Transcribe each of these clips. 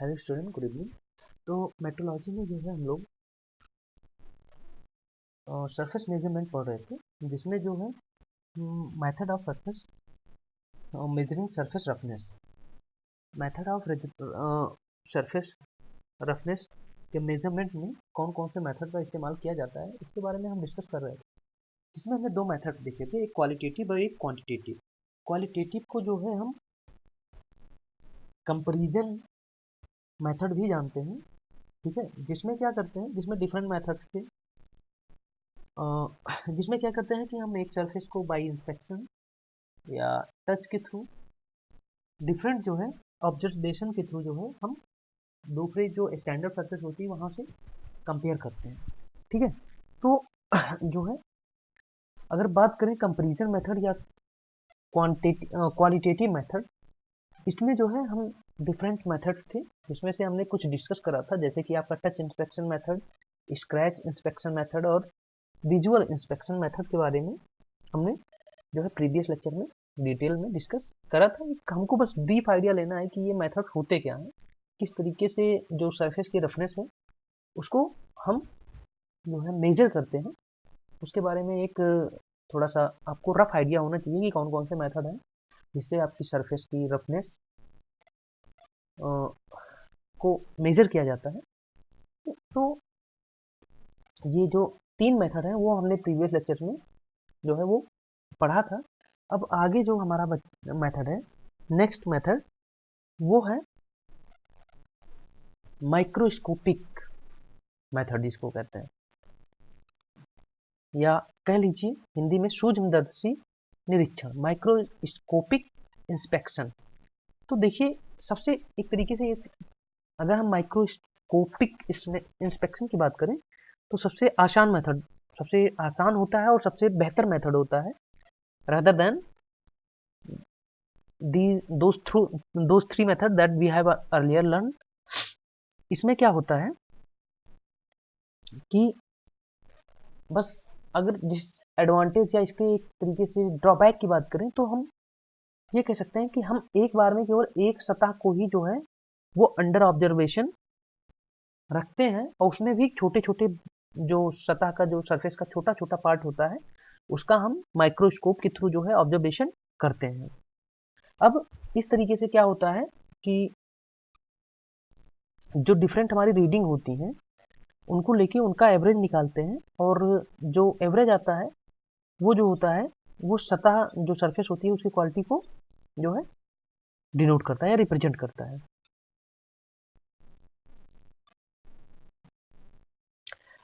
Hello student, good evening. तो metrology में जो है हम लोग सरफेस मेजरमेंट पढ़ रहे थे, जिसमें जो है method of surface measuring surface roughness, method of surface roughness के मेजरमेंट में कौन कौन से मेथड का इस्तेमाल किया जाता है, इसके बारे में हम डिस्कस कर रहे थे। जिसमें हमने दो मेथड देखे थे, एक क्वालिटेटिव और एक क्वांटिटेटिव। क्वालिटेटिव को जो है हम कंपेरिजन मेथड भी जानते हैं, ठीक है। जिसमें क्या करते हैं, जिसमें डिफरेंट मेथड्स थे, जिसमें क्या करते हैं कि हम एक सरफेस को बाई इंस्पेक्शन या टच के थ्रू, डिफरेंट जो है ऑब्जर्वेशन के थ्रू जो है हम दूसरे जो स्टैंडर्ड सरफेस होती है वहाँ से कंपेयर करते हैं, ठीक है। तो जो है अगर बात करें कंपैरिजन मेथड या क्वालिटेटिव मेथड, इसमें जो है हम डिफरेंट मेथड्स थे, जिसमें से हमने कुछ डिस्कस करा था, जैसे कि आपका touch inspection method, scratch inspection method और विजुअल इंस्पेक्शन मेथड के बारे में हमने जो है प्रीवियस लेक्चर में डिटेल में डिस्कस करा था। हमको बस ब्रीफ आइडिया लेना है कि ये मेथड होते क्या हैं, किस तरीके से जो सरफेस की रफनेस है उसको हम जो है मेजर करते हैं, उसके बारे में एक थोड़ा सा आपको रफ आइडिया होना चाहिए कि कौन कौन से मेथड हैं जिससे आपकी सरफेस की रफनेस को मेजर किया जाता है। तो ये जो तीन मेथड है वो हमने प्रीवियस लेक्चर में जो है वो पढ़ा था। अब आगे जो हमारा मेथड है, नेक्स्ट मेथड, वो है माइक्रोस्कोपिक मेथड जिसको कहते हैं, या कह लीजिए हिंदी में सूक्ष्मदर्शी निरीक्षण, माइक्रोस्कोपिक इंस्पेक्शन। तो देखिए, सबसे एक तरीके से अगर हम माइक्रोस्कोपिक इंस्पेक्शन की बात करें तो सबसे आसान मेथड, सबसे आसान होता है और सबसे बेहतर मेथड होता है, rather than those three methods that we have earlier learned। इसमें क्या होता है कि बस अगर जिस एडवांटेज या इसके एक तरीके से ड्रॉबैक की बात करें तो हम ये कह सकते हैं कि हम एक बार में केवल एक सतह को ही जो है वो अंडर ऑब्जर्वेशन रखते हैं, और उसमें भी छोटे छोटे जो सतह का जो सरफेस का छोटा छोटा पार्ट होता है उसका हम माइक्रोस्कोप के थ्रू जो है ऑब्जर्वेशन करते हैं। अब इस तरीके से क्या होता है कि जो डिफरेंट हमारी रीडिंग होती हैं उनको लेके उनका एवरेज निकालते हैं, और जो एवरेज आता है वो जो होता है वो सतह जो सरफेस होती है उसकी क्वालिटी को जो है डिनोट करता है या रिप्रेजेंट करता है।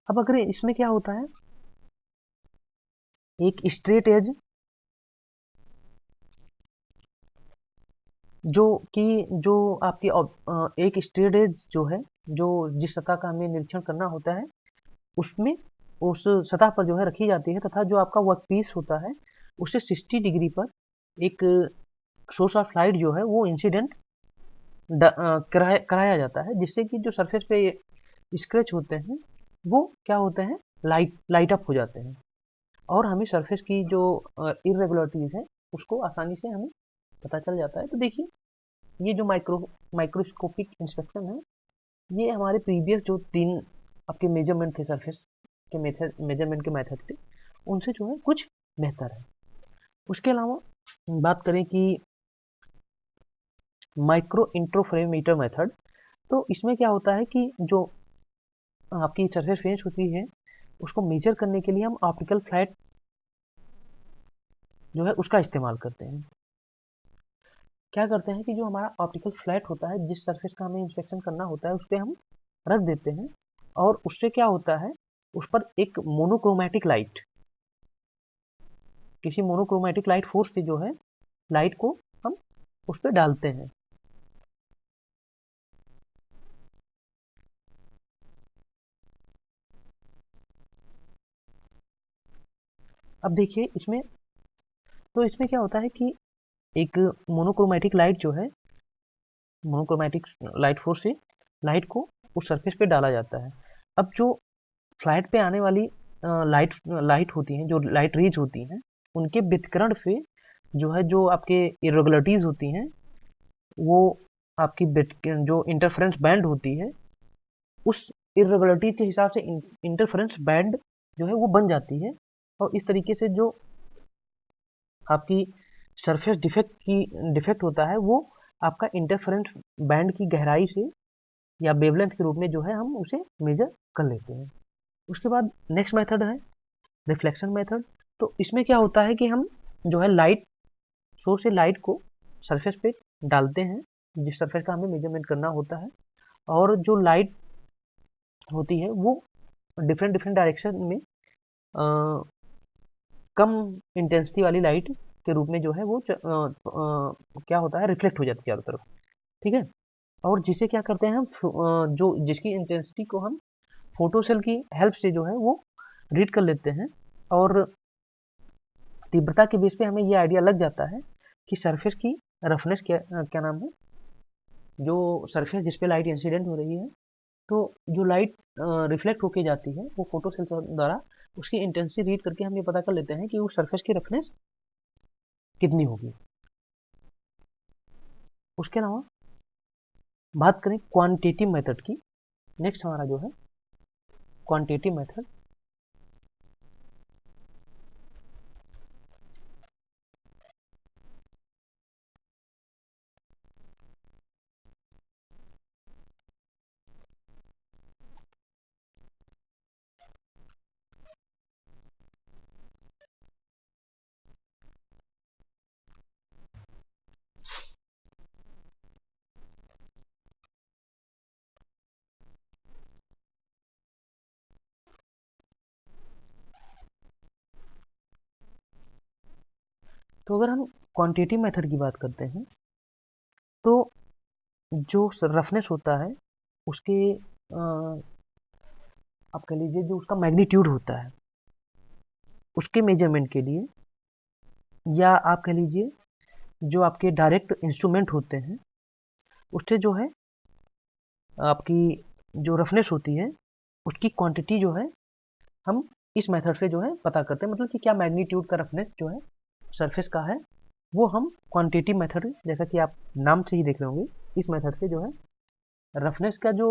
अब अगर इसमें क्या होता है, एक स्ट्रेट एज जो कि जो आपकी एक स्ट्रेट एज जो है, जो जिस सतह का हमें निरीक्षण करना होता है उसमें उस सतह पर जो है रखी जाती है, तथा जो आपका वर्क पीस होता है उससे 60 डिग्री पर एक सोर्स ऑफ लाइट जो है वो इंसिडेंट कराया जाता है, जिससे कि जो सरफेस पे स्क्रैच होते हैं वो क्या होते हैं, लाइट अप हो जाते हैं, और हमें सरफेस की जो इरेगुलरिटीज है उसको आसानी से हमें पता चल जाता है। तो देखिए, ये जो माइक्रोस्कोपिक इंस्पेक्शन है, ये हमारे प्रीवियस जो तीन आपके मेजरमेंट थे सरफेस के मेजरमेंट के मेथड थे उनसे जो है कुछ बेहतर है। उसके अलावा बात करें कि माइक्रो इंटरफेरोमीटर मेथड, तो इसमें क्या होता है कि जो आपकी सरफेस फेस होती है उसको मेजर करने के लिए हम ऑप्टिकल फ्लैट जो है उसका इस्तेमाल करते हैं। क्या करते हैं कि जो हमारा ऑप्टिकल फ्लैट होता है, जिस सरफेस का हमें इंस्पेक्शन करना होता है उस पर हम रख देते हैं, और उससे क्या होता है, उस पर एक मोनोक्रोमैटिक लाइट, किसी मोनोक्रोमैटिक लाइट फोर्स से जो है लाइट को हम उस पर डालते हैं। अब देखिए इसमें, तो इसमें क्या होता है कि एक मोनोक्रोमैटिक लाइट जो है, मोनोक्रोमैटिक लाइट फोर्स से लाइट को उस सरफेस पे डाला जाता है। अब जो फ्लाइट पे आने वाली लाइट होती हैं, जो लाइट रेज होती हैं, उनके विकिरण से जो है जो आपके इरेगुलरिटीज होती हैं वो आपकी जो इंटरफेरेंस बैंड होती है उस इरेगुलरिटी के हिसाब से इंटरफेरेंस बैंड जो है वो बन जाती है, और इस तरीके से जो आपकी सरफेस डिफेक्ट होता है वो आपका इंटरफेरेंस बैंड की गहराई से या वेवलेंथ के रूप में जो है हम उसे मेजर कर लेते हैं। उसके बाद नेक्स्ट मेथड है रिफ्लेक्शन मेथड। तो इसमें क्या होता है कि हम जो है लाइट सोर्स से लाइट को सरफेस पे डालते हैं जिस सरफेस का हमें मेजरमेंट करना होता है, और जो लाइट होती है वो डिफरेंट डिफरेंट डायरेक्शन में कम इंटेंसिटी वाली लाइट के रूप में जो है वो क्या होता है रिफ्लेक्ट हो जाती है चारों तरफ। ठीक है, और जिसे क्या करते हैं हम जो जिसकी इंटेंसिटी को हम फोटोसेल की हेल्प से जो है वो रीड कर लेते हैं, और तीव्रता के बेस पे हमें ये आइडिया लग जाता है कि सरफेस की रफनेस क्या नाम है, जो सरफेस जिस पे लाइट इंसिडेंट हो रही है, तो जो लाइट रिफ्लेक्ट होके जाती है वो फोटोसेल द्वारा उसकी इंटेंसिटी रीड करके हम ये पता कर लेते हैं कि उस सरफेस की रफनेस कितनी होगी। उसके अलावा बात करें क्वांटिटेटिव मेथड की, नेक्स्ट हमारा जो है क्वांटिटेटिव मेथड। तो अगर हम क्वांटिटेटिव मेथड की बात करते हैं तो जो रफनेस होता है उसके आप कह लीजिए जो उसका मैग्नीट्यूड होता है उसके मेजरमेंट के लिए, या आप कह लीजिए जो आपके डायरेक्ट इंस्ट्रूमेंट होते हैं उससे जो है आपकी जो रफनेस होती है उसकी क्वांटिटी जो है हम इस मेथड से जो है पता करते हैं, मतलब कि क्या मैग्नीट्यूड का रफनेस जो है सरफेस का है वो हम क्वांटिटेटिव मेथड जैसा कि आप नाम से ही देख रहे होंगे इस मेथड से जो है रफनेस का जो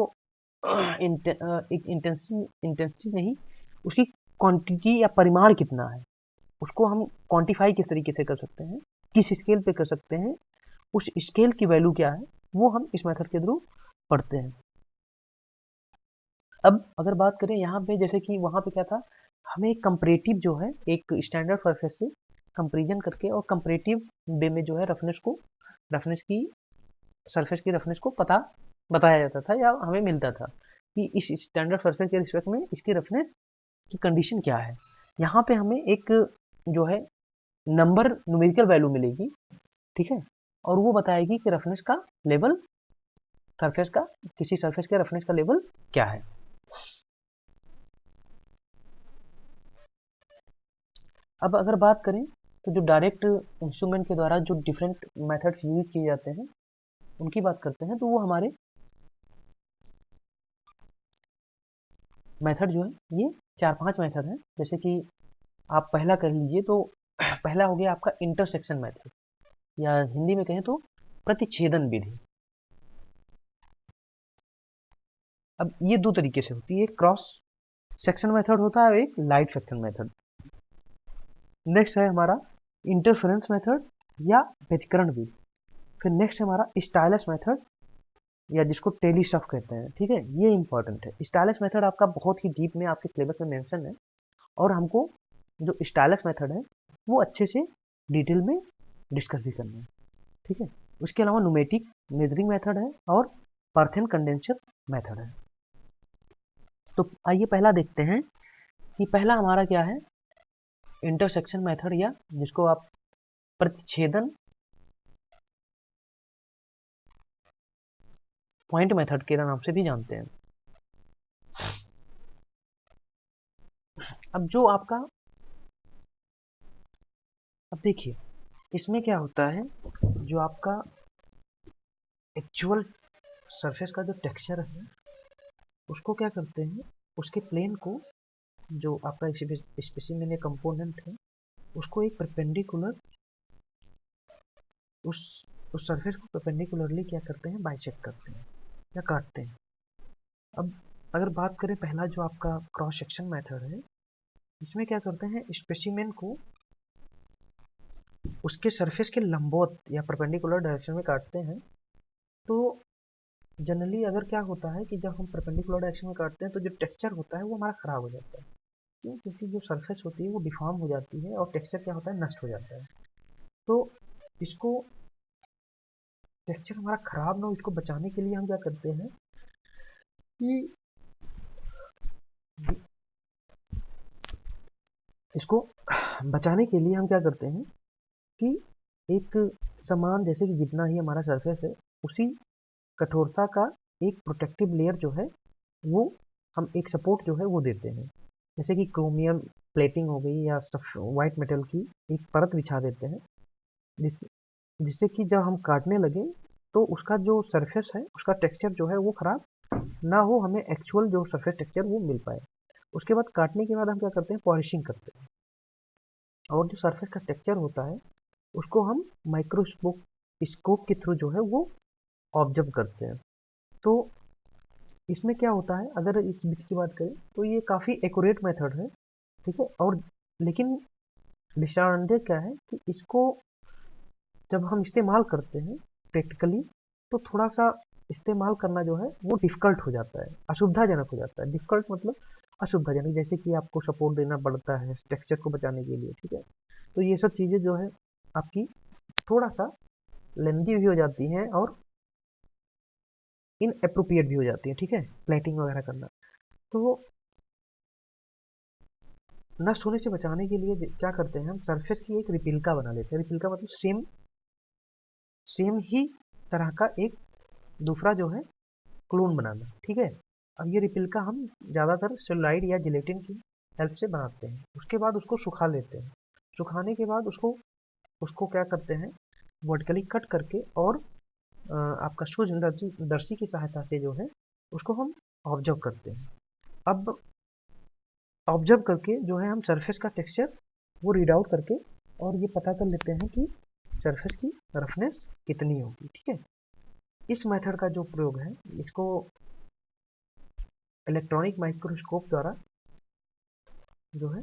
एक इंटेंसिटी नहीं, उसकी क्वांटिटी या परिमाण कितना है उसको हम क्वांटिफाई किस तरीके से कर सकते हैं, किस स्केल पे कर सकते हैं, उस स्केल की वैल्यू क्या है वो हम इस मेथड के थ्रू पढ़ते हैं। अब अगर बात करें यहाँ पे जैसे कि वहाँ पे क्या था, हमें एक कंपैरेटिव जो है एक स्टैंडर्ड सरफेस से कंपैरिजन करके और कंपैरेटिव वे में जो है रफनेस की सरफेस की रफनेस को पता बताया जाता था या हमें मिलता था कि इस स्टैंडर्ड सरफेस के रिस्पेक्ट में इसकी रफनेस की कंडीशन क्या है। यहाँ पे हमें एक जो है नंबर न्यूमेरिकल वैल्यू मिलेगी, ठीक है, और वो बताएगी कि रफनेस का लेवल सरफेस का किसी सरफेस के रफनेस का लेवल क्या है। अब अगर बात करें तो जो डायरेक्ट इंस्ट्रूमेंट के द्वारा जो डिफरेंट मेथड्स यूज किए जाते हैं उनकी बात करते हैं, तो वो हमारे मेथड जो है ये 4-5 मेथड हैं। जैसे कि आप पहला कर लीजिए तो पहला हो गया आपका इंटरसेक्शन मेथड, या हिंदी में कहें तो प्रतिच्छेदन विधि। अब ये दो तरीके से होती है, एक क्रॉस सेक्शन मेथड होता है और एक लाइट सेक्शन मेथड। नेक्स्ट है हमारा इंटरफेरेंस मेथड या व्यतिकरण विधि। फिर नेक्स्ट है हमारा स्टाइलस मेथड या जिसको टेलीस्टफ कहते हैं, ठीक है, ये इंपॉर्टेंट है। स्टाइलस मेथड आपका बहुत ही डीप में आपके सिलेबस में मेंशन है, और हमको जो स्टाइलस मेथड है वो अच्छे से डिटेल में डिस्कस भी करना है, ठीक है। उसके अलावा न्यूमेटिक मेजरिंग मेथड है और पार्थेन कंडेंसर मेथड है। तो आइए पहला देखते हैं कि पहला हमारा क्या है, इंटरसेक्शन मेथड या जिसको आप प्रतिच्छेदन पॉइंट मेथड के नाम से भी जानते हैं। अब जो आपका अब देखिए इसमें क्या होता है, जो आपका एक्चुअल सरफेस का जो टेक्सचर है उसको क्या करते हैं, उसके प्लेन को जो आपका स्पेसिमेन या कंपोनेंट है उसको एक परपेंडिकुलर उस उस सरफेस को परपेंडिकुलरली क्या करते हैं, बाइसेक्ट करते हैं या काटते हैं। अब अगर बात करें पहला जो आपका क्रॉस सेक्शन मेथड है, इसमें क्या करते हैं, स्पेसिमेन को उसके सरफेस के लंबवत या परपेंडिकुलर डायरेक्शन में काटते हैं। तो जनरली अगर क्या होता है कि जब हम परपेंडिकुलर डायरेक्शन में काटते हैं तो जो टेक्सचर होता है वो हमारा खराब हो जाता है। क्यों? क्योंकि जो सरफेस होती है वो डिफॉर्म हो जाती है और टेक्सचर क्या होता है, नष्ट हो जाता है। तो इसको टेक्सचर हमारा खराब ना हो, इसको बचाने के लिए हम क्या करते हैं कि इसको बचाने के लिए हम क्या करते हैं कि एक समान, जैसे कि जितना ही हमारा सरफेस है उसी कठोरता का एक प्रोटेक्टिव लेयर जो है वो हम एक सपोर्ट जो है वो देते हैं। जैसे कि क्रोमियम प्लेटिंग हो गई या वाइट मेटल की एक परत बिछा देते हैं, जिससे कि जब हम काटने लगे तो उसका जो सरफेस है उसका टेक्सचर जो है वो खराब ना हो, हमें एक्चुअल जो सरफेस टेक्सचर वो मिल पाए। उसके बाद काटने के बाद हम क्या करते हैं, पॉलिशिंग करते हैं और जो सरफेस का टेक्सचर होता है उसको हम माइक्रोस्कोप स्कोप के थ्रू जो है वो ऑब्जर्व करते हैं। तो इसमें क्या होता है, अगर इस विधि की बात करें तो ये काफ़ी एक्यूरेट मेथड है, ठीक है। और लेकिन डिसएडवांटेज क्या है कि इसको जब हम इस्तेमाल करते हैं प्रैक्टिकली तो थोड़ा सा इस्तेमाल करना जो है वो डिफ़िकल्ट हो जाता है, असुविधाजनक हो जाता है। डिफ़िकल्ट मतलब असुविधाजनक, जैसे कि आपको सपोर्ट देना पड़ता है टेक्सचर को बचाने के लिए, ठीक है। तो ये सब चीज़ें जो है आपकी थोड़ा सा लेंदी भी हो जाती हैं और इनएप्रोप्रिएट भी हो जाती है, ठीक है, प्लेटिंग वगैरह करना। तो नष्ट होने से बचाने के लिए क्या करते हैं, हम सरफेस की एक रिपिल्का बना लेते हैं। रिपिल्का मतलब सेम सेम ही तरह का एक दूसरा जो है क्लोन बनाना, ठीक है। अब ये रिपिल्का हम ज़्यादातर सेलुलाइड या जिलेटिन की हेल्प से बनाते हैं। उसके बाद उसको सुखा लेते हैं। सुखाने के बाद उसको उसको क्या करते हैं, वर्टिकली कट करके और आपका सूक्ष्मदर्शी की सहायता से जो है उसको हम ऑब्जर्व करते हैं। अब ऑब्जर्व करके जो है हम सरफेस का टेक्सचर वो रीड आउट करके और ये पता कर लेते हैं कि सरफेस की रफनेस कितनी होगी, ठीक है। इस मेथड का जो प्रयोग है इसको इलेक्ट्रॉनिक माइक्रोस्कोप द्वारा जो है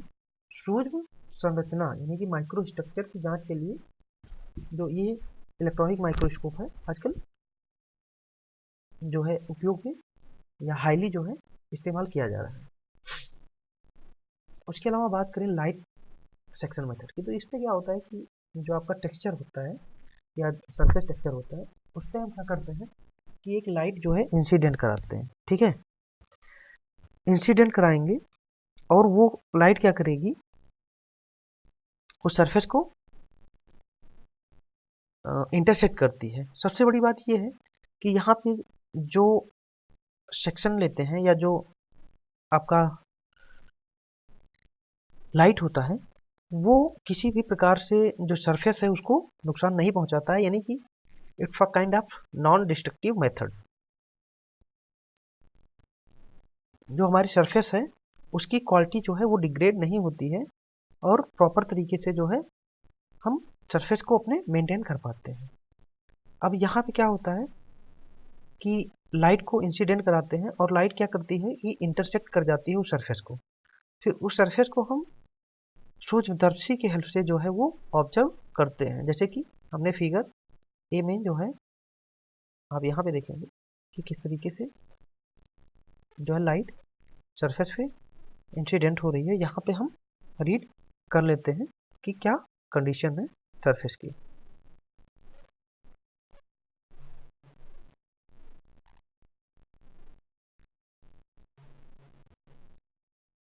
सूक्ष्म संरचना यानी कि माइक्रो स्ट्रक्चर की जांच के लिए जो ये इलेक्ट्रॉनिक माइक्रोस्कोप है आजकल जो है उपयोग में या हाईली जो है इस्तेमाल किया जा रहा है। उसके अलावा बात करें लाइट सेक्शन मेथड की, तो इसमें क्या होता है कि जो आपका टेक्सचर होता है या सरफेस टेक्सचर होता है उस पर हम क्या करते हैं कि एक लाइट जो है इंसिडेंट कराते हैं, ठीक है। इंसिडेंट कराएंगे और वो लाइट क्या करेगी, उस सरफेस को इंटरसेक्ट करती है। सबसे बड़ी बात ये है कि यहाँ पे जो सेक्शन लेते हैं या जो आपका लाइट होता है वो किसी भी प्रकार से जो सरफेस है उसको नुकसान नहीं पहुंचाता है, यानी कि it's a kind of non destructive method. जो हमारी सरफेस है उसकी क्वालिटी जो है वो डिग्रेड नहीं होती है और प्रॉपर तरीके से जो है हम सरफेस को अपने मेंटेन कर पाते हैं। अब यहाँ पे क्या होता है कि लाइट को इंसिडेंट कराते हैं और लाइट क्या करती है कि इंटरसेक्ट कर जाती है उस सरफेस को। फिर उस सरफेस को हम सूक्ष्मदर्शी की हेल्प से जो है वो ऑब्जर्व करते हैं। जैसे कि हमने फिगर ए में जो है आप यहाँ पे देखेंगे कि किस तरीके से जो है लाइट सरफेस पे इंसिडेंट हो रही है। यहाँ पे हम रीड कर लेते हैं कि क्या कंडीशन है सरफेस की।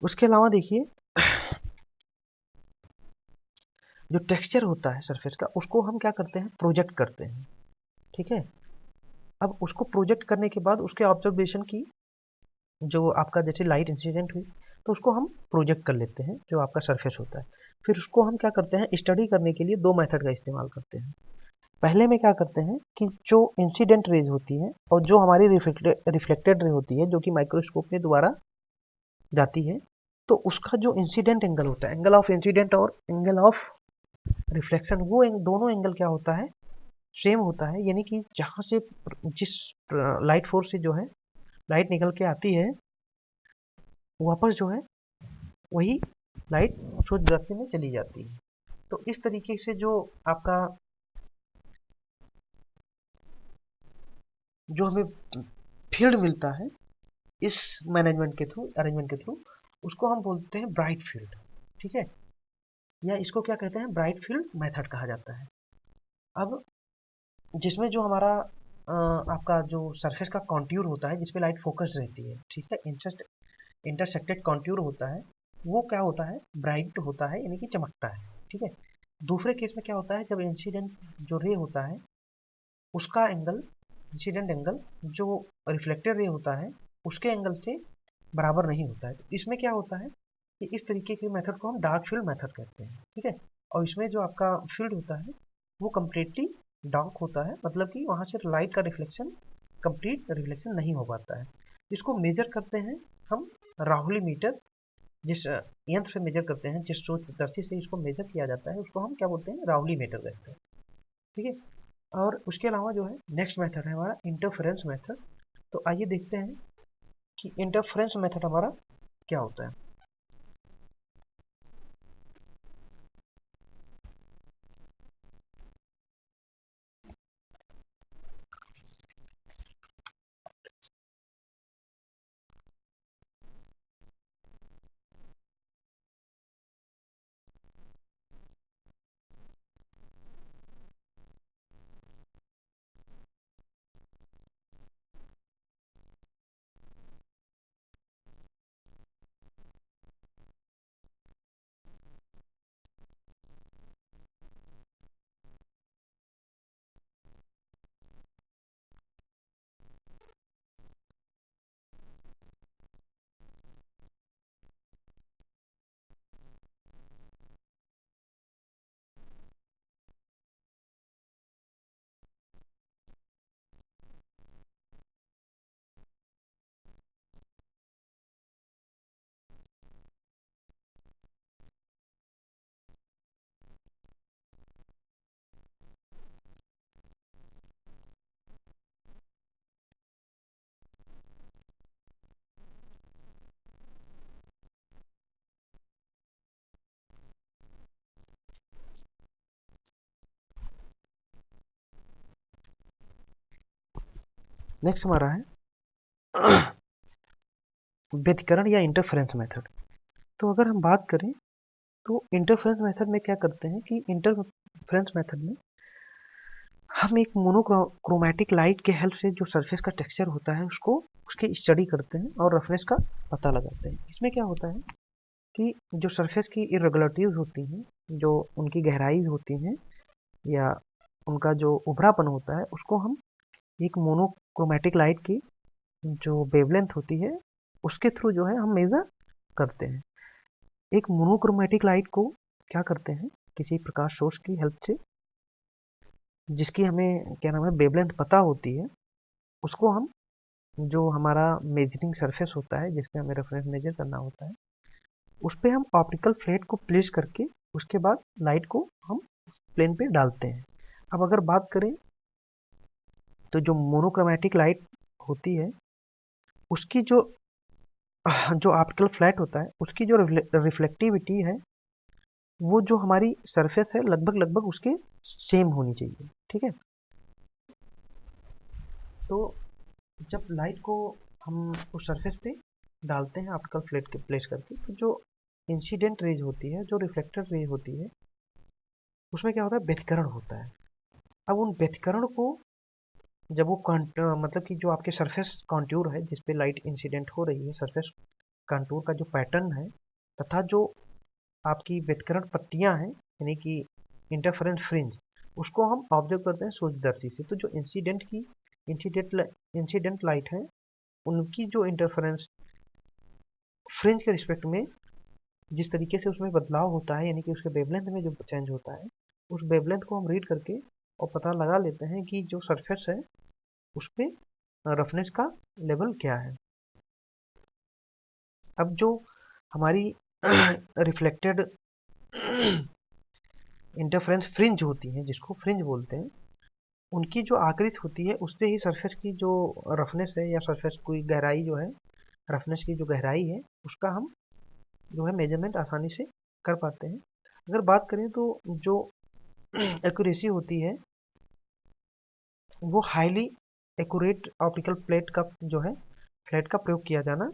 उसके अलावा देखिए जो टेक्सचर होता है सरफेस का उसको हम क्या करते हैं, प्रोजेक्ट करते हैं, ठीक है। अब उसको प्रोजेक्ट करने के बाद उसके ऑब्जर्वेशन की जो आपका जैसे लाइट इंसिडेंट हुई तो उसको हम प्रोजेक्ट कर लेते हैं जो आपका सरफेस होता है। फिर उसको हम क्या करते हैं, स्टडी करने के लिए दो मेथड का इस्तेमाल करते हैं। पहले में क्या करते हैं कि जो इंसिडेंट रेज होती है और जो हमारी रिफ्लेक्टेड रे होती है जो कि माइक्रोस्कोप में दोबारा जाती है, तो उसका जो इंसिडेंट एंगल होता है, एंगल ऑफ इंसिडेंट और एंगल ऑफ रिफ्लेक्शन, वो दोनों एंगल क्या होता है, सेम होता है, यानी कि जहाँ से जिस लाइट फोर्स से जो है लाइट निकल के आती है, वापस जो है वही लाइट सूर्य रश्मि में चली जाती है। तो इस तरीके से जो हमें फील्ड मिलता है इस अरेंजमेंट के थ्रू, उसको हम बोलते हैं ब्राइट फील्ड। ठीक है, या इसको क्या कहते हैं, ब्राइट फील्ड मेथड कहा जाता है। अब जिसमें जो हमारा आपका जो सरफेस का कॉन्ट्यूर होता है जिसपे लाइट फोकस रहती है, ठीक है, इंटरसेक्टेड कॉन्ट्यूर होता है, वो क्या होता है, ब्राइट होता है, यानी कि चमकता है। ठीक है, दूसरे केस में क्या होता है, जब इंसिडेंट जो रे होता है उसका एंगल, इंसिडेंट एंगल जो रिफ्लेक्टेड रे होता है उसके एंगल से बराबर नहीं होता है। तो इसमें क्या होता है कि इस तरीके के मेथड को हम डार्क फील्ड मेथड कहते हैं। ठीक है, और इसमें जो आपका फील्ड होता है वो कम्प्लीटली डार्क होता है, मतलब कि वहाँ से लाइट का रिफ्लेक्शन, कंप्लीट रिफ्लेक्शन नहीं हो पाता है। इसको मेजर करते हैं हम राहुली मीटर, जिस यंत्र से मेजर करते हैं, जिस सूक्ष्मदर्शी से इसको मेजर किया जाता है उसको हम क्या बोलते हैं, राहुली मीटर कहते हैं। ठीक है, और उसके अलावा जो है नेक्स्ट मेथड है हमारा इंटरफेरेंस मेथड। तो आइए देखते हैं कि इंटरफेरेंस मेथड हमारा क्या होता है। नेक्स्ट हमारा है व्यतिकरण या इंटरफेरेंस मेथड। तो अगर हम बात करें तो इंटरफेरेंस मेथड में क्या करते हैं कि इंटरफेरेंस मेथड में हम एक मोनोक्रोमैटिक लाइट के हेल्प से जो सरफेस का टेक्सचर होता है उसको उसकी स्टडी करते हैं और रफनेस का पता लगाते हैं। इसमें क्या होता है कि जो सरफेस की इरेगुलरिटीज होती हैं, जो उनकी गहराई होती हैं या उनका जो उभरापन होता है, उसको हम एक मोनोक्रोमैटिक लाइट की जो वेवलेंथ होती है उसके थ्रू जो है हम मेजर करते हैं। एक मोनोक्रोमैटिक लाइट को क्या करते हैं, किसी प्रकाश सोर्स की हेल्प से, जिसकी हमें क्या नाम है वेवलेंथ पता होती है, उसको हम जो हमारा मेजरिंग सरफेस होता है जिसपे हमें रेफरेंस मेजर करना होता है, उस पर हम ऑप्टिकल फ्लैट को प्लेस करके उसके बाद लाइट को हम प्लेन पे डालते हैं। अब अगर बात करें तो जो मोनोक्रोमैटिक लाइट होती है उसकी जो ऑप्टिकल फ्लैट होता है उसकी जो रिफ्लेक्टिविटी है वो जो हमारी सरफेस है लगभग लगभग उसके सेम होनी चाहिए। ठीक है, तो जब लाइट को हम उस सरफेस पे डालते हैं ऑप्टिकल फ्लैट के प्लेस करके, तो जो इंसिडेंट रेज होती है, जो रिफ्लेक्टेड रेज होती है, उसमें क्या होता है, व्यतिकरण होता है। अब उन व्यतिकरण को जब वो मतलब कि जो आपके सरफेस कॉन्ट्यूर है जिस पे लाइट इंसिडेंट हो रही है, सरफेस कंटूर का जो पैटर्न है तथा जो आपकी व्यतिकरण पट्टियां हैं, यानी कि इंटरफेरेंस फ्रिंज, उसको हम ऑब्जर्व करते हैं सूक्ष्मदर्शी से। तो जो इंसिडेंट लाइट है उनकी जो इंटरफेरेंस फ्रिंज के रिस्पेक्ट में जिस तरीके से उसमें बदलाव होता है, यानी कि उसके वेवलेंथ में जो चेंज होता है, उस वेवलेंथ को हम रीड करके और पता लगा लेते हैं कि जो सरफेस है उस पे रफनेस का लेवल क्या है। अब जो हमारी रिफ्लेक्टेड इंटरफेरेंस फ्रिंज होती हैं, जिसको फ्रिंज बोलते हैं, उनकी जो आकृति होती है उससे ही सरफेस की जो रफनेस है या सरफेस की गहराई जो है, रफनेस की जो गहराई है उसका हम जो है मेजरमेंट आसानी से कर पाते हैं। अगर बात करें तो जो एक्यूरेसी होती है वो हाईली एक्यूरेट ऑप्टिकल प्लेट का जो है फ्लैट का प्रयोग किया जाना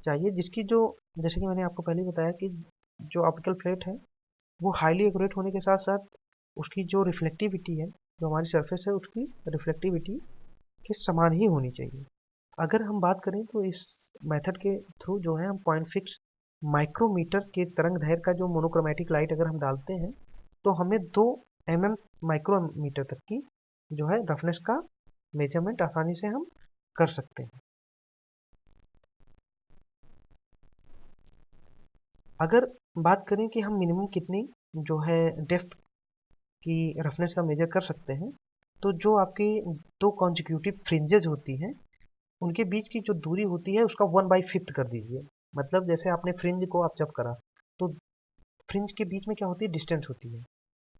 चाहिए, जिसकी जो जैसे कि मैंने आपको पहले ही बताया कि जो ऑप्टिकल फ्लैट है वो हाईली एक्यूरेट होने के साथ साथ उसकी जो रिफ्लेक्टिविटी है, जो हमारी सरफेस है उसकी रिफ्लेक्टिविटी के समान ही होनी चाहिए। अगर हम बात करें तो इस मेथड के थ्रू जो है हम पॉइंट फिक्स माइक्रोमीटर के तरंग दैर्घ्य का जो मोनोक्रोमेटिक लाइट अगर हम डालते हैं तो हमें 2 mm माइक्रोमीटर तक की जो है रफनेस का मेजरमेंट आसानी से हम कर सकते हैं। अगर बात करें कि हम मिनिमम कितनी जो है डेप्थ की रफनेस का मेजर कर सकते हैं, तो जो आपकी 2 कॉन्जिक्यूटिव फ्रिंजेस होती हैं उनके बीच की जो दूरी होती है उसका 1/5 कर दीजिए। मतलब जैसे आपने फ्रिंज को आप जब करा तो फ्रिंज के बीच में क्या होती है, डिस्टेंस होती है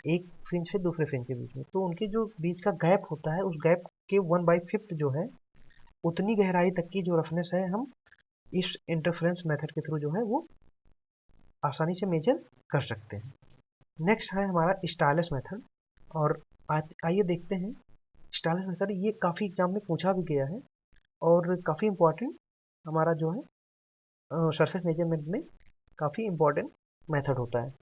एक फ्रिंज से दूसरे फ्रिंज के बीच में, तो उनके जो बीच का गैप होता है उस गैप के 1/5 जो है उतनी गहराई तक की जो रफनेस है हम इस इंटरफ्रेंस मेथड के थ्रू जो है वो आसानी से मेजर कर सकते हैं। नेक्स्ट है हमारा स्टाइलस मेथड, और आइए देखते हैं स्टाइलस मेथड। ये काफ़ी एग्जाम में पूछा भी गया है और काफ़ी इम्पोर्टेंट हमारा जो है सरफेस मेजरमेंट में काफ़ी इम्पोर्टेंट मेथड होता है।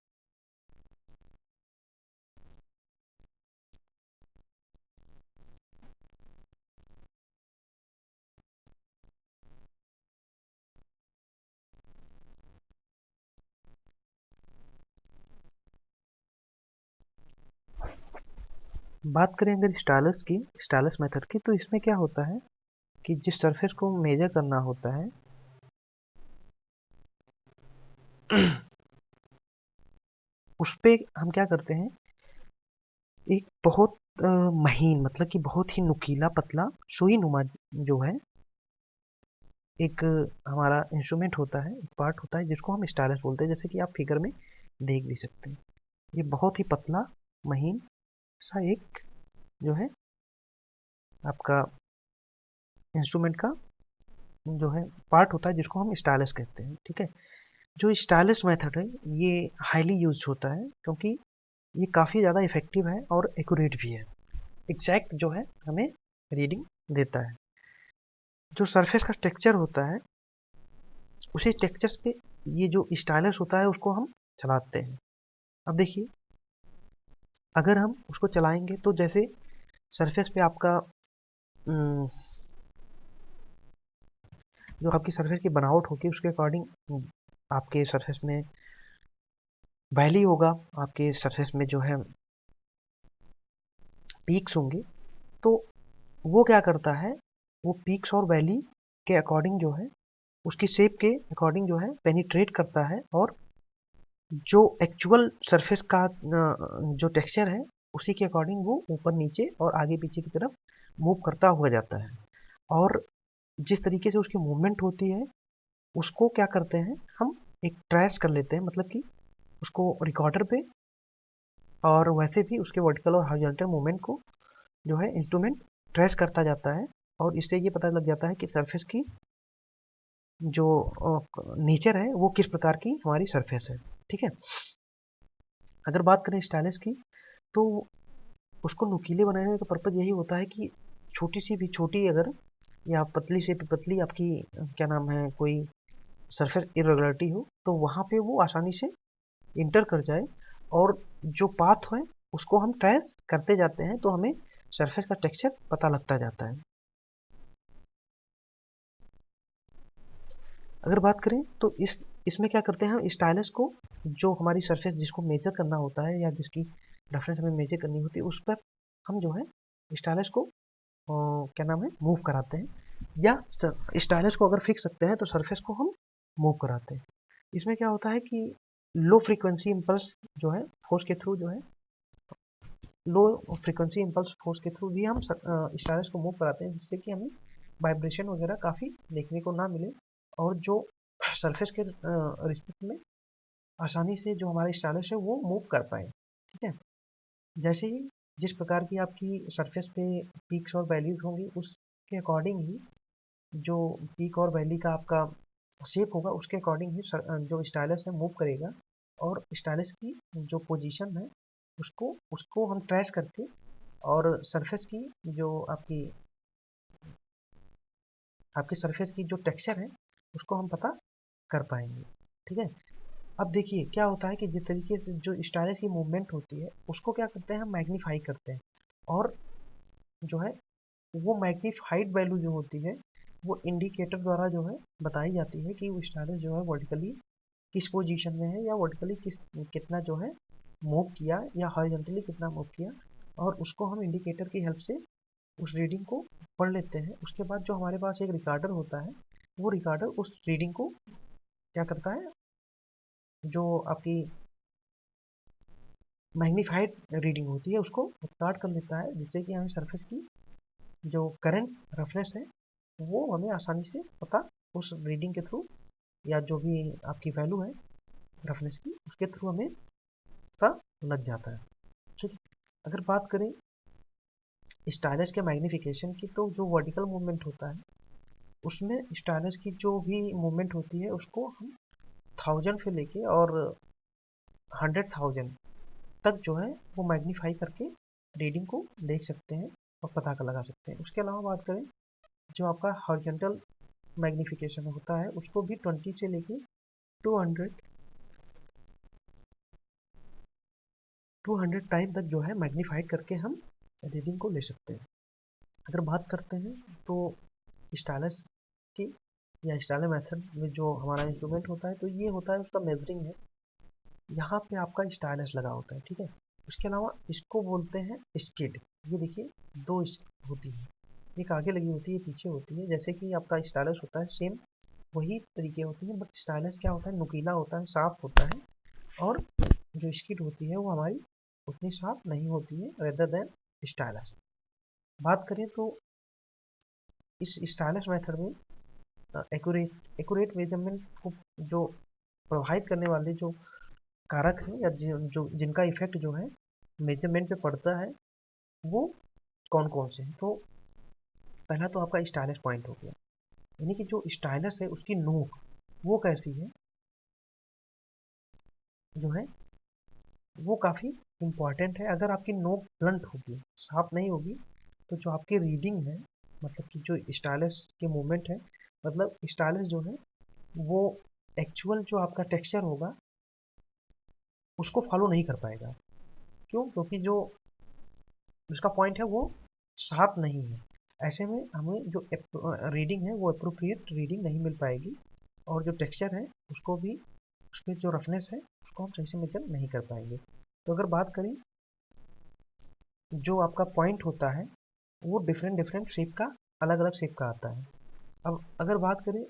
बात करें अगर स्टाइलस मेथड की, तो इसमें क्या होता है कि जिस सरफेस को मेजर करना होता है उस पे हम क्या करते हैं, एक बहुत महीन मतलब कि बहुत ही नुकीला पतला सुई नुमा जो है एक हमारा इंस्ट्रूमेंट होता है, एक पार्ट होता है जिसको हम स्टाइलस बोलते हैं, जैसे कि आप फिगर में देख भी सकते हैं। ये बहुत ही पतला महीन सा एक जो है आपका इंस्ट्रूमेंट का जो है पार्ट होता है जिसको हम स्टाइलस कहते हैं। ठीक है, जो स्टाइलस मेथड है ये हाईली यूज होता है क्योंकि ये काफ़ी ज़्यादा इफेक्टिव है और एक्यूरेट भी है, एग्जैक्ट जो है हमें रीडिंग देता है। जो सरफेस का टेक्सचर होता है उसी टेक्सचर पे ये जो स्टाइलस होता है उसको हम चलाते हैं। अब देखिए अगर हम उसको चलाएंगे तो जैसे सरफेस पे आपका जो आपकी सरफेस की बनावट होगी उसके अकॉर्डिंग आपके सरफेस में वैली होगा, आपके सरफेस में जो है पीक्स होंगे। तो वो क्या करता है, वो पीक्स और वैली के अकॉर्डिंग जो है उसकी शेप के अकॉर्डिंग जो है पेनिट्रेट करता है और जो एक्चुअल सरफेस का जो टेक्सचर है उसी के अकॉर्डिंग वो ऊपर नीचे और आगे पीछे की तरफ मूव करता हुआ जाता है। और जिस तरीके से उसकी मूवमेंट होती है उसको क्या करते हैं हम एक ट्रेस कर लेते हैं, मतलब कि उसको रिकॉर्डर पे और वैसे भी उसके वर्टिकल और हॉरिजॉन्टल मूवमेंट को जो है इंस्ट्रूमेंट ट्रेस करता जाता है और इससे ये पता लग जाता है कि सरफेस की जो नेचर है वो किस प्रकार की हमारी सरफेस है। ठीक है, अगर बात करें स्टाइलस की तो उसको नुकीले बनाने का पर्पज़ यही होता है कि छोटी सी भी छोटी अगर या पतली से भी पतली आपकी क्या नाम है कोई सरफेस इरेगुलरिटी हो तो वहाँ पे वो आसानी से इंटर कर जाए और जो पाथ है उसको हम ट्रेस करते जाते हैं तो हमें सरफेस का टेक्सचर पता लगता जाता है। अगर बात करें तो इसमें क्या करते हैं हम स्टाइलस को जो हमारी सरफेस जिसको मेजर करना होता है या जिसकी रेफरेंस हमें मेजर करनी होती है उस पर हम जो है स्टाइलस को क्या नाम है मूव कराते हैं, या स्टाइलस को अगर फिक्स रखते हैं तो सरफेस को हम मूव कराते हैं। इसमें क्या होता है कि लो फ्रीक्वेंसी इम्पल्स जो है फोर्स के थ्रू जो है लो फ्रीक्वेंसी इम्पल्स फोर्स के थ्रू भी हम स्टाइलस को मूव कराते हैं जिससे कि हमें वाइब्रेशन वगैरह काफ़ी देखने को ना मिले और जो सरफेस के रिस्पेक्ट में आसानी से जो हमारा स्टाइलस है वो मूव कर पाए। ठीक है, जैसे ही जिस प्रकार की आपकी सरफेस पे पीक्स और वैलीज होंगी उसके अकॉर्डिंग ही जो पीक और वैली का आपका शेप होगा उसके अकॉर्डिंग ही जो स्टाइलस है मूव करेगा, और स्टाइलस की जो पोजीशन है उसको उसको हम ट्रेस करके और सरफेस की जो आपकी सरफेस की जो टेक्सचर है उसको हम पता कर पाएंगे। ठीक है, अब देखिए क्या होता है कि जिस तरीके से जो स्टाइलस की मूवमेंट होती है उसको क्या करते हैं हम मैग्नीफाई करते हैं, और जो है वो मैग्नीफाइड वैल्यू जो होती है वो इंडिकेटर द्वारा जो है बताई जाती है कि वो स्टाइलस जो है वर्टिकली किस पोजीशन में है, या वर्टिकली कितना जो है मूव किया, या हॉरिजॉन्टली कितना मूव किया, और उसको हम इंडिकेटर की हेल्प से उस रीडिंग को पढ़ लेते हैं। उसके बाद जो हमारे पास एक रिकॉर्डर होता है वो रिकॉर्डर उस रीडिंग को क्या करता है, जो आपकी मैग्नीफाइड रीडिंग होती है उसको रिकॉर्ड कर लेता है, जिससे कि हमें सरफेस की जो करंट रफनेस है वो हमें आसानी से पता उस रीडिंग के थ्रू, या जो भी आपकी वैल्यू है रफनेस की उसके थ्रू हमें पता लग जाता है। ठीक है, अगर बात करें स्टाइलस के मैग्नीफिकेशन की, तो जो वर्टिकल मूवमेंट होता है उसमें स्टाइलस की जो भी मूवमेंट होती है उसको हम 1000 से लेके और 100,000 तक जो है वो मैग्नीफाई करके रीडिंग को देख सकते हैं और पता कर लगा सकते हैं। उसके अलावा बात करें जो आपका हॉरिजॉन्टल मैग्नीफिकेशन होता है उसको भी 20 से लेके 200 टाइम तक जो है मैग्नीफाइड करके हम रीडिंग को ले सकते हैं। अगर बात करते हैं तो स्टाइलस की या स्टाइलर मेथड में जो हमारा इंस्ट्रूमेंट होता है तो ये होता है उसका मेजरिंग है, यहाँ पे आपका स्टाइलस लगा होता है। ठीक है, उसके अलावा इसको बोलते हैं स्किड। ये देखिए दो होती है, एक आगे लगी होती है पीछे होती है, जैसे कि आपका स्टाइलस होता है सेम वही तरीके होती है, बट स्टाइलस क्या होता है नुकीला होता है, साफ होता है, और जो स्किड होती है वो हमारी उतनी साफ नहीं होती है रेदर देन स्टाइलस। बात करें तो इस स्टाइलस मेथड में एक्यूरेट मेजरमेंट को जो प्रभावित करने वाले जो कारक हैं या जो जिनका इफेक्ट जो है मेजरमेंट पे पड़ता है वो कौन कौन से हैं, तो पहला तो आपका स्टाइलस पॉइंट हो गया, यानी कि जो स्टाइलस है उसकी नोक वो कैसी है जो है वो काफ़ी इम्पॉर्टेंट है। अगर आपकी नोक ब्लंट होगी, साफ नहीं होगी, तो जो आपकी रीडिंग है मतलब कि जो स्टाइलस की मूवमेंट है, मतलब स्टाइलस जो है वो एक्चुअल जो आपका टेक्सचर होगा उसको फॉलो नहीं कर पाएगा। क्यों? क्योंकि जो उसका पॉइंट है वो शार्प नहीं है। ऐसे में हमें जो रीडिंग है वो अप्रोप्रिएट रीडिंग नहीं मिल पाएगी, और जो टेक्सचर है उसको भी उसके जो रफनेस है उसको हम सही से मेजर नहीं कर पाएंगे। तो अगर बात करें जो आपका पॉइंट होता है वो डिफरेंट डिफरेंट शेप का अलग अलग शेप का आता है। अब अगर बात करें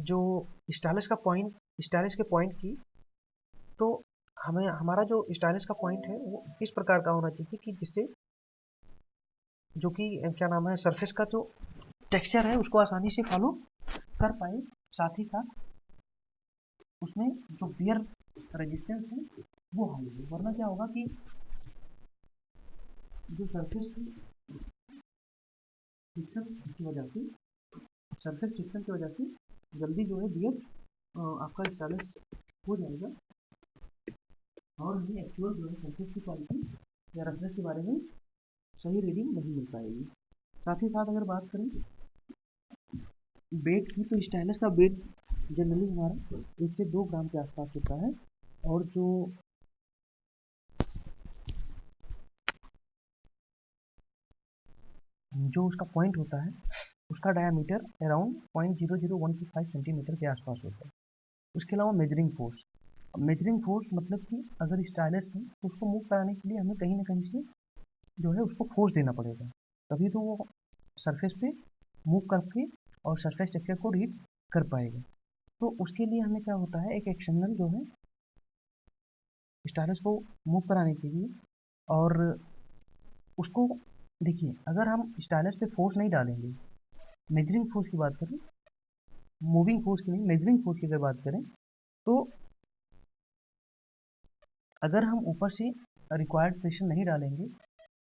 जो स्टाइलस के पॉइंट की, तो हमें हमारा जो स्टाइलस का पॉइंट है वो इस प्रकार का होना चाहिए कि जिससे जो कि क्या नाम है सरफेस का जो टेक्सचर है उसको आसानी से फॉलो कर पाए, साथ ही साथ उसमें जो बियर रेजिस्टेंस है वो हाई है। वरना क्या होगा कि जो सरफेस की फ्रिक्शन की वजह से सरफेस फ्रिक्शन की वजह से जल्दी जो है बियर आपका स्टाइलस हो जाएगा, और हमें एक्चुअल जो है सरफेस की क्वालिटी या रफनेस के बारे में सही रीडिंग नहीं मिल पाएगी। साथ ही साथ अगर बात करें वेट की, तो स्टाइलस का वेट जनरली हमारा 1 से 2 ग्राम के आसपास होता है, और जो उसका पॉइंट होता है उसका डायामीटर अराउंड 0.00125 सेंटीमीटर के आसपास होता है। उसके अलावा मेजरिंग फोर्स मतलब कि अगर स्टाइलस है तो उसको मूव कराने के लिए हमें कहीं ना कहीं से जो है उसको फोर्स देना पड़ेगा, तभी तो वो सरफेस पे मूव करके और सरफेस टेक्सचर को रीड कर पाएगा। तो उसके लिए हमें क्या होता है एक एक्सटर्नल जो है स्टाइलस को मूव कराने के लिए, और उसको देखिए अगर हम स्टाइलस पे फोर्स नहीं डालेंगे, मेजरिंग फोर्स की बात करें, मूविंग फोर्स की नहीं मेजरिंग फोर्स की अगर बात करें, तो अगर हम ऊपर से रिक्वायर्ड प्रेशर नहीं डालेंगे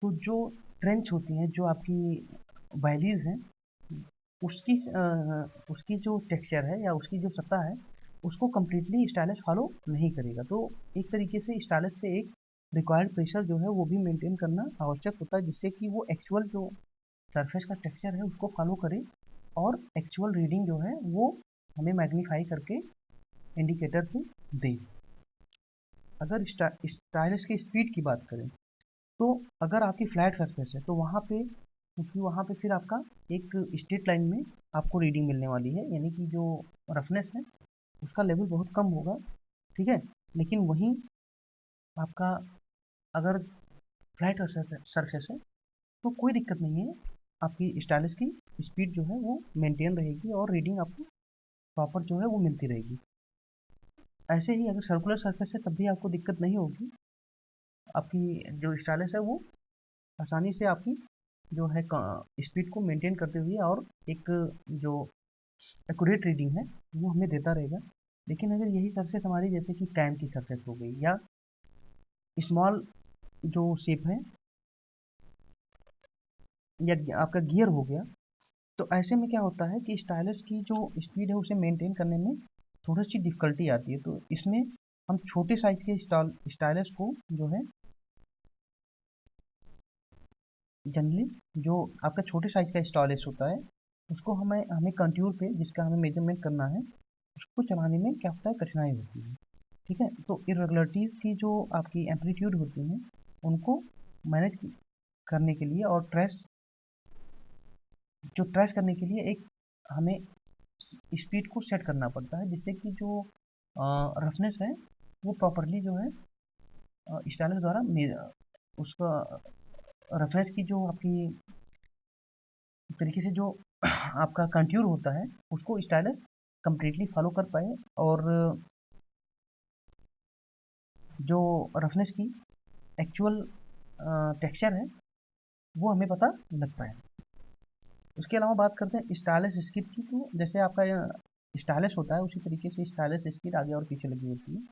तो जो ट्रेंच होती हैं, जो आपकी वैलीज हैं, उसकी उसकी जो टेक्सचर है या उसकी जो सतह है, उसको कम्प्लीटली स्टाइलिश फॉलो नहीं करेगा। तो एक तरीके से स्टाइलिश पे एक रिक्वायर्ड प्रेशर जो है वो भी मेंटेन करना आवश्यक होता है, जिससे कि वो एक्चुअल जो सरफेस का टेक्सचर है उसको फॉलो करे और एक्चुअल रीडिंग जो है वो हमें मैग्नीफाई करके इंडिकेटर पे दे। अगर स्टाइलिश की स्पीड की बात करें, तो अगर आपकी फ्लैट सरफेस है तो वहाँ पे, क्योंकि वहाँ पे फिर आपका एक स्ट्रेट लाइन में आपको रीडिंग मिलने वाली है, यानी कि जो रफनेस है उसका लेवल बहुत कम होगा, ठीक है। लेकिन वहीं आपका अगर फ्लैट सरफेस है तो कोई दिक्कत नहीं है, आपकी स्टाइलिश की स्पीड जो है वो मेंटेन रहेगी और रीडिंग आपको प्रॉपर जो है वो मिलती रहेगी। ऐसे ही अगर सर्कुलर सरफेस है तब भी आपको दिक्कत नहीं होगी, आपकी जो स्टाइलिश है वो आसानी से आपकी जो है स्पीड को मेंटेन करते हुए और एक जो एक्यूरेट रीडिंग है वो हमें देता रहेगा। लेकिन अगर यही सरफेस हमारी जैसे कि कैम की सरफेस हो गई या स्मॉल जो शेप है या आपका गियर हो गया, तो ऐसे में क्या होता है कि स्टाइलस की जो स्पीड है उसे मेंटेन करने में थोड़ी सी डिफ़िकल्टी आती है। तो इसमें हम छोटे साइज़ के स्टाइलस को जो है जनरली जो आपका छोटे साइज़ का स्टाइलस होता है उसको हमें हमें कंटूर पे जिसका हमें मेजरमेंट करना है उसको चलाने में क्या होता है, कठिनाई होती है, ठीक है। तो इरेगुलरिटीज़ की जो आपकी एम्पलीट्यूड होती हैं उनको मैनेज करने के लिए और ट्रेस करने के लिए एक हमें स्पीड को सेट करना पड़ता है, जिससे कि जो रफनेस है वो प्रॉपरली जो है स्टाइलस द्वारा उसका रफनेस की जो आपकी तरीके से जो आपका कंट्यूर होता है उसको स्टाइलस कंप्लीटली फॉलो कर पाए और जो रफनेस की एक्चुअल टेक्सचर है वो हमें पता लगता है। उसके अलावा बात करते हैं स्टाइलिश स्किड की, तो जैसे आपका स्टाइलिश होता है उसी तरीके से स्टाइलिश स्किड आगे और पीछे लगी होती है।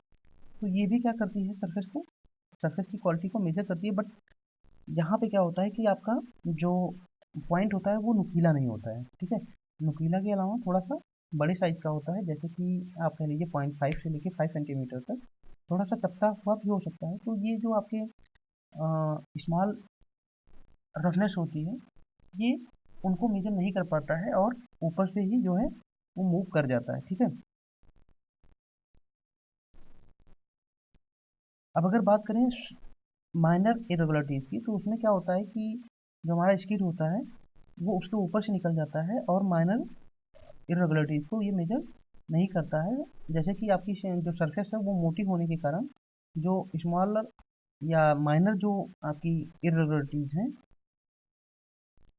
तो ये भी क्या करती है, सरफेस की क्वालिटी को मेजर करती है। बट यहाँ पे क्या होता है कि आपका जो पॉइंट होता है वो नुकीला नहीं होता है, ठीक है। नुकीला के अलावा थोड़ा सा बड़े साइज का होता है, जैसे कि आप कह लीजिए 0.5 से लेके 5 सेंटीमीटर तक, थोड़ा सा चपटा हुआ भी हो सकता है। तो ये जो आपके स्मॉल रफनेस होती है ये उनको मेजर नहीं कर पाता है और ऊपर से ही जो है वो मूव कर जाता है, ठीक है। अब अगर बात करें माइनर इरेगुलरिटीज़ की, तो उसमें क्या होता है कि जो हमारा स्किड होता है वो उसके ऊपर से निकल जाता है और माइनर इरेगुलरिटीज़ को ये मेजर नहीं करता है। जैसे कि आपकी जो सरफेस है वो मोटी होने के कारण जो स्मॉलर या माइनर जो आपकी इरेगुलरिटीज़ हैं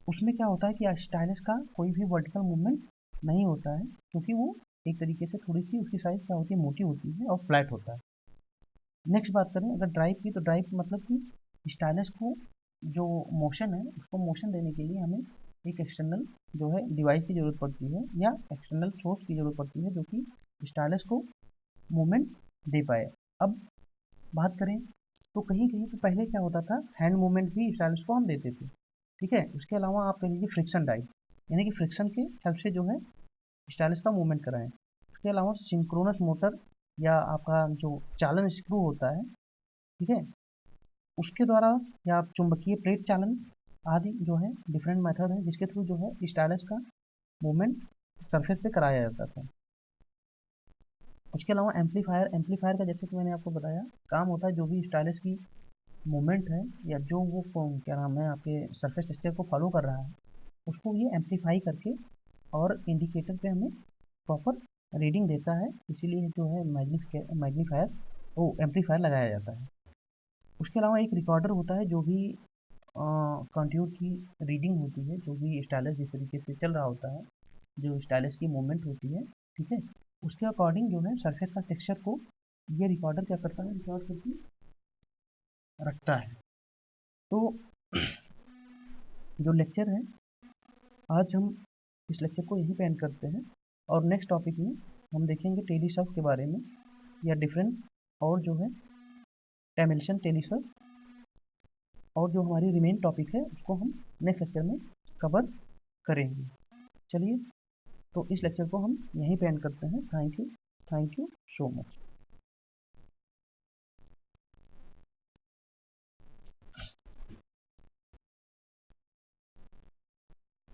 उसमें क्या होता है कि स्टाइलस का कोई भी वर्टिकल मूवमेंट नहीं होता है, क्योंकि वो एक तरीके से थोड़ी सी उसकी साइज क्या होती है, मोटी होती है और फ्लैट होता है। नेक्स्ट बात करें अगर ड्राइव की, तो ड्राइव मतलब कि स्टाइलस को जो मोशन है उसको मोशन देने के लिए हमें एक एक्सटर्नल जो है डिवाइस की ज़रूरत पड़ती है या एक्सटर्नल सोर्स की ज़रूरत पड़ती है जो कि स्टाइलस को मूवमेंट दे पाए। अब बात करें तो कहीं कहीं पे पहले क्या होता था, हैंड मूवमेंट भी स्टाइलस को हम देते थे, ठीक है। उसके अलावा आप कह लीजिए फ्रिक्शन ड्राइव, यानी कि फ्रिक्शन के हेल्प से जो है स्टाइलस का मूवमेंट कराएं। उसके अलावा सिंक्रोनस मोटर या आपका जो चालन स्क्रू होता है, ठीक है, उसके द्वारा या आप चुंबकीय प्लेट चालन आदि जो है डिफरेंट मेथड है जिसके थ्रू जो है स्टाइलस का मूवमेंट सरफेस पे कराया जाता था। उसके अलावा एम्पलीफायर का जैसे कि मैंने आपको बताया काम होता है जो भी स्टाइलस की मूवमेंट है या जो वो क्या नाम है आपके सरफेस टेक्सचर को फॉलो कर रहा है उसको ये एम्पलीफाई करके और इंडिकेटर पे हमें प्रॉपर रीडिंग देता है, इसीलिए जो है मैग्नीफायर वो एम्पलीफायर लगाया जाता है। उसके अलावा एक रिकॉर्डर होता है जो भी कंट्यूर की रीडिंग होती है, जो भी स्टाइलस जिस तरीके से चल रहा होता है, जो स्टाइलस की मूवमेंट होती है, ठीक है, उसके अकॉर्डिंग जो है सरफेस का टेक्सचर को ये रिकॉर्डर क्या करता है, रिकॉर्ड करके रखता है। तो जो लेक्चर है आज हम इस लेक्चर को यहीं पे एंड करते हैं और नेक्स्ट टॉपिक में हम देखेंगे टेलीसर्फ के बारे में या डिफरेंस और जो है टेमिल्सन टेलीसर्फ और जो हमारी रिमेन टॉपिक है उसको हम नेक्स्ट लेक्चर में कवर करेंगे। चलिए, तो इस लेक्चर को हम यहीं पे एंड करते हैं। Thank you so much.